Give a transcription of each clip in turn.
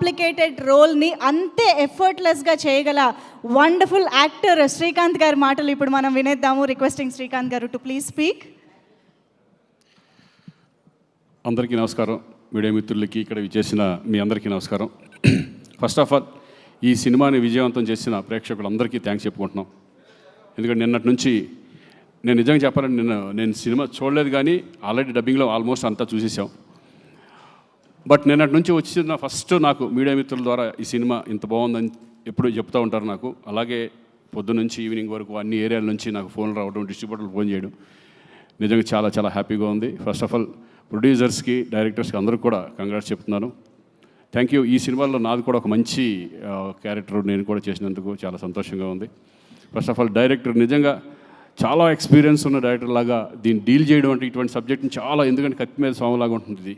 Complicated రోల్ని అంతే ఎఫర్ట్లెస్గా చేయగల wonderful actor Srikanth గారి మాటలు ఇప్పుడు మనం వినేద్దాము. రిక్వెస్టింగ్ శ్రీకాంత్ గారు టు ప్లీజ్ స్పీక్. అందరికీ నమస్కారం. మీడియా మిత్రులకి ఇక్కడ విచ్చేసిన మీ అందరికీ నమస్కారం. ఫస్ట్ ఆఫ్ ఆల్ ఈ సినిమాని విజయవంతం చేసిన ప్రేక్షకులందరికీ థ్యాంక్స్ చెప్పుకుంటున్నాం. ఎందుకంటే నిన్నటి నుంచి నేను నిజంగా చెప్పాలంటే నేను సినిమా చూడలేదు, కానీ ఆల్రెడీ డబ్బింగ్లో ఆల్మోస్ట్ అంతా చూసేసాం. బట్ నిన్నటి నుంచి వచ్చిన ఫస్ట్ నాకు మీడియా మిత్రుల ద్వారా ఈ సినిమా ఇంత బాగుందని ఎప్పుడూ చెప్తూ ఉంటారు నాకు. అలాగే పొద్దు నుంచి ఈవినింగ్ వరకు అన్ని ఏరియాల నుంచి నాకు ఫోన్లు రావడం, డిస్ట్రిబ్యూటర్లు ఫోన్ చేయడం నిజంగా చాలా చాలా హ్యాపీగా ఉంది. ఫస్ట్ ఆఫ్ ఆల్ ప్రొడ్యూసర్స్కి, డైరెక్టర్స్కి అందరికీ కూడా కంగ్రాట్స్ చెప్తున్నాను. Thank you. ఈ సినిమాలో నాది కూడా ఒక మంచి క్యారెక్టర్ నేను కూడా చేసినందుకు చాలా సంతోషంగా ఉంది. ఫస్ట్ ఆఫ్ ఆల్ డైరెక్టర్ నిజంగా చాలా ఎక్స్పీరియన్స్ ఉన్న డైరెక్టర్ లాగా దీన్ని డీల్ చేయడం అంటే ఇటువంటి సబ్జెక్ట్ని చాలా, ఎందుకంటే కత్తి మీద స్వామిలాగా ఉంటుంది.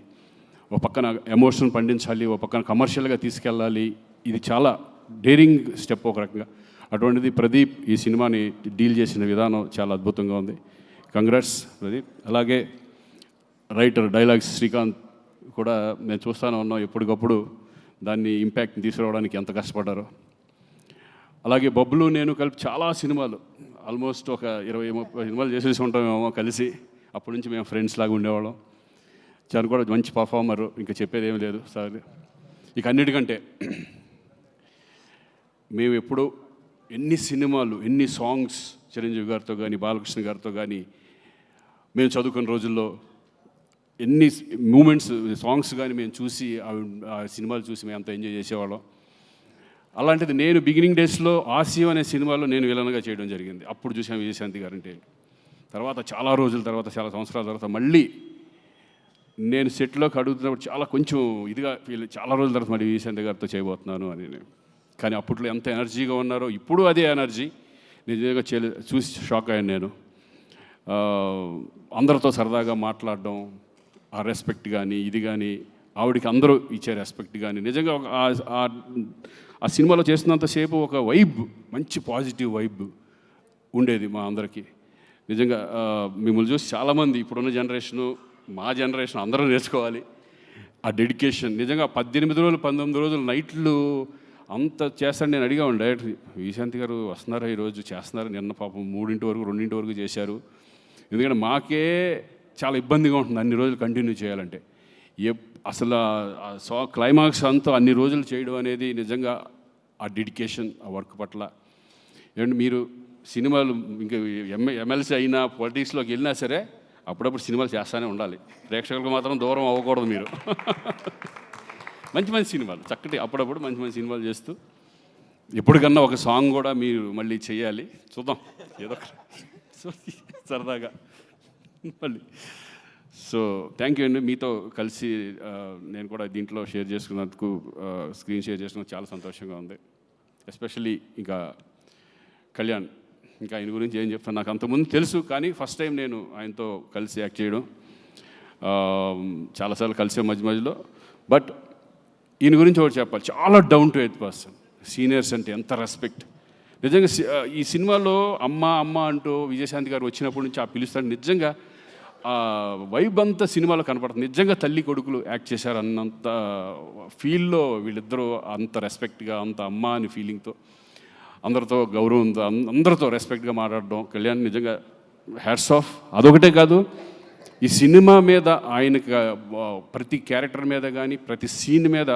ఒక పక్కన ఎమోషన్ పండించాలి, ఒక పక్కన కమర్షియల్గా తీసుకెళ్ళాలి. ఇది చాలా డేరింగ్ స్టెప్ ఒక రకంగా. అటువంటిది ప్రదీప్ ఈ సినిమాని డీల్ చేసిన విధానం చాలా అద్భుతంగా ఉంది. కంగ్రాట్స్ ప్రదీప్. అలాగే రైటర్ డైలాగ్స్ శ్రీకాంత్ కూడా నేను చూస్తూనే ఉన్నాం, ఎప్పటికప్పుడు దాన్ని ఇంపాక్ట్ని తీసుకురావడానికి ఎంత కష్టపడ్డారో. అలాగే బబ్లు నేను కలిపి చాలా సినిమాలు, ఆల్మోస్ట్ ఒక 20-30 సినిమాలు చేసేసి ఉంటామేమో కలిసి. అప్పటి నుంచి మేము ఫ్రెండ్స్ లాగా ఉండేవాళ్ళం. చాలా కూడా మంచి పర్ఫార్మరు, ఇంకా చెప్పేది ఏమీ లేదు సార్. ఇక అన్నిటికంటే మేము ఎప్పుడు ఎన్ని సినిమాలు, ఎన్ని సాంగ్స్ చిరంజీవి గారితో కానీ, బాలకృష్ణ గారితో కానీ మేము చదువుకున్న రోజుల్లో ఎన్ని మూమెంట్స్, సాంగ్స్ కానీ మేము చూసి ఆ సినిమాలు చూసి మేము అంత ఎంజాయ్ చేసేవాళ్ళం. అలాంటిది నేను బిగినింగ్ డేస్లో ఆశయం అనే సినిమాలో నేను విలన్గా చేయడం జరిగింది. అప్పుడు చూసాను విజయశాంతి గారంటే. తర్వాత చాలా రోజుల తర్వాత, చాలా సంవత్సరాల తర్వాత మళ్ళీ నేను సెట్లోకి అడుగుతున్నప్పుడు చాలా కొంచెం ఇదిగా చాలా రోజుల తర్వాత మళ్ళీ విజయశాంతి గారితో చేయబోతున్నాను అని. కానీ అప్పట్లో ఎంత ఎనర్జీగా ఉన్నారో ఇప్పుడు అదే ఎనర్జీ నిజంగా చూసి షాక్ అయ్యాను నేను. అందరితో సరదాగా మాట్లాడడం, ఆ రెస్పెక్ట్ కానీ ఇది కానీ, ఆవిడికి అందరూ ఇచ్చే రెస్పెక్ట్ కానీ, నిజంగా ఆ సినిమాలో చేస్తున్నంతసేపు ఒక వైబ్, మంచి పాజిటివ్ వైబ్ ఉండేది మా అందరికీ. నిజంగా మిమ్మల్ని చూసి చాలామంది ఇప్పుడున్న జనరేషను, మా జనరేషన్ అందరూ నేర్చుకోవాలి ఆ డెడికేషన్. నిజంగా 18 రోజులు 19 రోజులు నైట్లు అంత చేస్తాను. నేను అడిగా డైరెక్టర్ విజయశాంతి గారు వస్తున్నారా ఈరోజు, చేస్తున్నారు. నిన్న పాపం 3 వరకు 2 వరకు చేశారు. ఎందుకంటే మాకే చాలా ఇబ్బందిగా ఉంటుంది అన్ని రోజులు కంటిన్యూ చేయాలంటే. అసలు క్లైమాక్స్ అంతా అన్ని రోజులు చేయడం అనేది నిజంగా ఆ డెడికేషన్, ఆ వర్క్ పట్ల. ఏమంటే మీరు సినిమాలు ఇంకా ఎమ్మెల్సీ అయినా, పొలిటిక్స్లోకి వెళ్ళినా సరే అప్పుడప్పుడు సినిమాలు చేస్తూనే ఉండాలి. ప్రేక్షకులకు మాత్రం దూరం అవ్వకూడదు మీరు. మంచి మంచి సినిమాలు, చక్కటి అప్పుడప్పుడు మంచి మంచి సినిమాలు చేస్తూ ఎప్పటికన్నా ఒక సాంగ్ కూడా మీరు మళ్ళీ చేయాలి. చూద్దాం ఏదో సరదాగా మళ్ళీ. సో థ్యాంక్ యూ అండి. మీతో కలిసి నేను కూడా దీంట్లో షేర్ చేసుకున్నందుకు, స్క్రీన్ షేర్ చేసుకున్నందుకు చాలా సంతోషంగా ఉంది. ఎస్పెషల్లీ ఇంకా కళ్యాణ్, ఇంకా ఆయన గురించి ఏం చెప్తాను, నాకు అంతకుముందు తెలుసు, కానీ ఫస్ట్ టైం నేను ఆయనతో కలిసి యాక్ట్ చేయడం. చాలాసార్లు కలిసే మధ్యలో. బట్ ఈయన గురించి ఒకటి చెప్పాలి, చాలా down to earth person. Seniors అంటే ఎంత రెస్పెక్ట్. నిజంగా ఈ సినిమాలో అమ్మ అమ్మ అంటూ విజయశాంతి గారు వచ్చినప్పటి నుంచి ఆ పిలుస్తాడు. నిజంగా వైబ్ అంతా సినిమాలో కనపడుతుంది. నిజంగా తల్లి కొడుకులు యాక్ట్ చేశారు అన్నంత ఫీల్లో వీళ్ళిద్దరూ, అంత రెస్పెక్ట్గా, అంత అమ్మ అని ఫీలింగ్తో, అందరితో గౌరవంతో, అందరితో రెస్పెక్ట్గా మాట్లాడడం కళ్యాణ్ నిజంగా హ్యాట్స్ ఆఫ్. అదొకటే కాదు, ఈ సినిమా మీద ఆయనకి ప్రతి క్యారెక్టర్ మీద కానీ, ప్రతి సీన్ మీద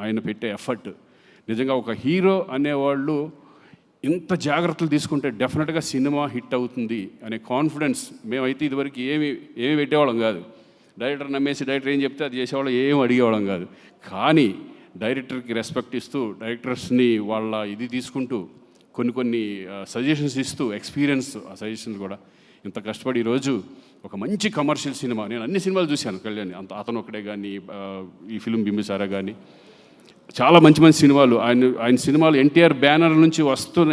ఆయన పెట్టే ఎఫర్ట్, నిజంగా ఒక హీరో అనేవాళ్ళు ఇంత జాగ్రత్తలు తీసుకుంటే డెఫినెట్గా సినిమా హిట్ అవుతుంది అనే కాన్ఫిడెన్స్. మేమైతే ఇదివరకు ఏమి పెట్టేవాళ్ళం కాదు. డైరెక్టర్ నమ్మేసి డైరెక్టర్ ఏం చెప్తే అది చేసేవాళ్ళం, ఏం అడిగేవాళ్ళం కాదు. కానీ డైరెక్టర్కి రెస్పెక్ట్ ఇస్తూ, డైరెక్టర్స్ని వాళ్ళ ఇది తీసుకుంటూ, కొన్ని సజెషన్స్ ఇస్తూ, ఎక్స్పీరియన్స్ ఆ సజెషన్స్ కూడా ఇంత కష్టపడి ఈరోజు ఒక మంచి కమర్షియల్ సినిమా. నేను అన్ని సినిమాలు చూశాను కళ్యాణ్, అతను ఒకటే కానీ, ఈ ఫిల్మ్ బింబిసారా కానీ, చాలా మంచి మంచి సినిమాలు. ఆయన సినిమాలు ఎన్టీఆర్ బ్యానర్ నుంచి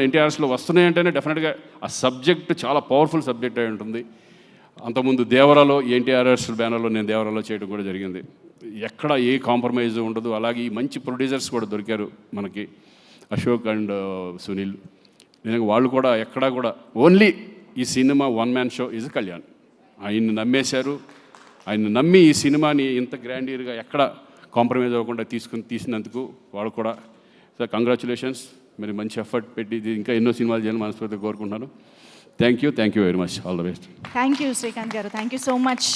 ఎన్టీఆర్స్లో వస్తున్నాయంటేనే డెఫినెట్గా ఆ సబ్జెక్ట్ చాలా పవర్ఫుల్ సబ్జెక్ట్ అయి ఉంటుంది. అంతకుముందు దేవరాలో, ఎన్టీఆర్ఎస్ బ్యానర్లో నేను దేవరాలో చేయడం కూడా జరిగింది. ఎక్కడ ఏ కాంప్రమైజ్ ఉండదు. అలాగే ఈ మంచి ప్రొడ్యూసర్స్ కూడా దొరికారు మనకి, అశోక్ అండ్ సునీల్. నిజంగా వాళ్ళు కూడా ఎక్కడా కూడా ఓన్లీ ఈ cinema one man show is Kalyan. ఆయన్ని నమ్మేశారు. ఆయన నమ్మి ఈ సినిమాని ఇంత గ్రాండియర్గా ఎక్కడ కాంప్రమైజ్ అవ్వకుండా తీసినందుకు వాళ్ళు కూడా సార్ కంగ్రాచులేషన్స్. మరి మంచి ఎఫర్ట్ పెట్టి ఇది ఇంకా ఎన్నో సినిమాలు చేయాలని మనస్ఫూర్తిగా కోరుకుంటున్నాను. Thank you very much. All the best. Thank you Srikanth గారు, థ్యాంక్ యూ సో మచ్.